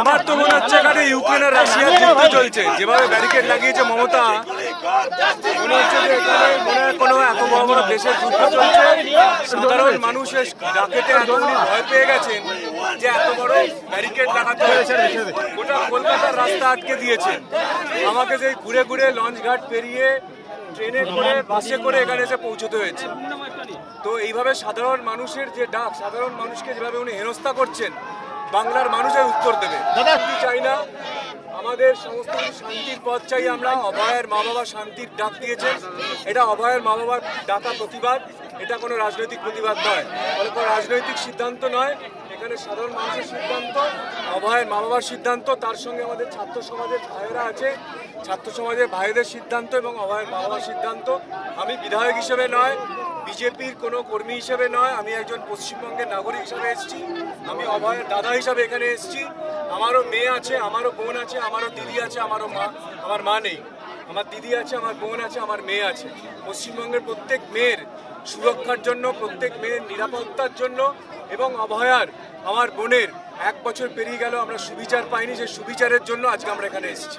আমার তো মনে হচ্ছে এখানে ইউক্রেন আর রাশিয়ার যুদ্ধ চলছে, যেভাবে ব্যারিকেড লাগিয়েছে মমতা, মনে হচ্ছে যে এখানে মনে হয় কোনো এত বড় বড় দেশের যুদ্ধ চলছে। সাধারণ মানুষের ডাকেতে এতগুলি ভয় পেয়ে গেছেন যে এত বড় ব্যারিকেড লাগাতে হয়েছে, গোটা কলকাতার রাস্তা আটকে দিয়েছে। আমাকে যে ঘুরে ঘুরে লঞ্চ ঘাট পেরিয়ে ট্রেনে করে বাসে করে এখানে এসে পৌঁছতে হয়েছে। তো এইভাবে সাধারণ মানুষের যে ডাক, সাধারণ মানুষকে যেভাবে উনি হেনস্থা করছেন, বাংলার মানুষের উত্তর দেবে। শান্তি চাই না, আমাদের সমস্ত শান্তির পথ চাই আমরা। অভয়ের মা বাবা শান্তির ডাক দিয়েছেন, এটা অভয়ের মা বাবার ডাকা প্রতিবাদ, এটা কোনো রাজনৈতিক প্রতিবাদ নয়, কোনো রাজনৈতিক সিদ্ধান্ত নয়। এখানে সাধারণ মানুষের সিদ্ধান্ত, অভয়ের মা বাবার সিদ্ধান্ত, তার সঙ্গে আমাদের ছাত্র সমাজের ভাইয়েরা আছে, ছাত্র সমাজের ভাইদের সিদ্ধান্ত এবং অভয়ের মা বাবার সিদ্ধান্ত। আমি বিধায়ক হিসেবে নয়, বিজেপির কোনো কর্মী হিসেবে নয়, আমি একজন পশ্চিমবঙ্গের নাগরিক হিসেবে এসেছি। আমি অভয়ের দাদা হিসাবে এখানে এসেছি। আমারও মেয়ে আছে, আমারও বোন আছে, আমারও দিদি আছে, আমার মা নেই, আমার দিদি আছে, আমার বোন আছে, আমার মেয়ে আছে। পশ্চিমবঙ্গের প্রত্যেক মেয়ের সুরক্ষার জন্য, প্রত্যেক মেয়ের নিরাপত্তার জন্য এবং অভয়ার আমার বোনের 1 বছর পেরিয়ে গেল আমরা সুবিচার পাইনি, যে সুবিচারের জন্য আজকে আমরা এখানে এসেছি।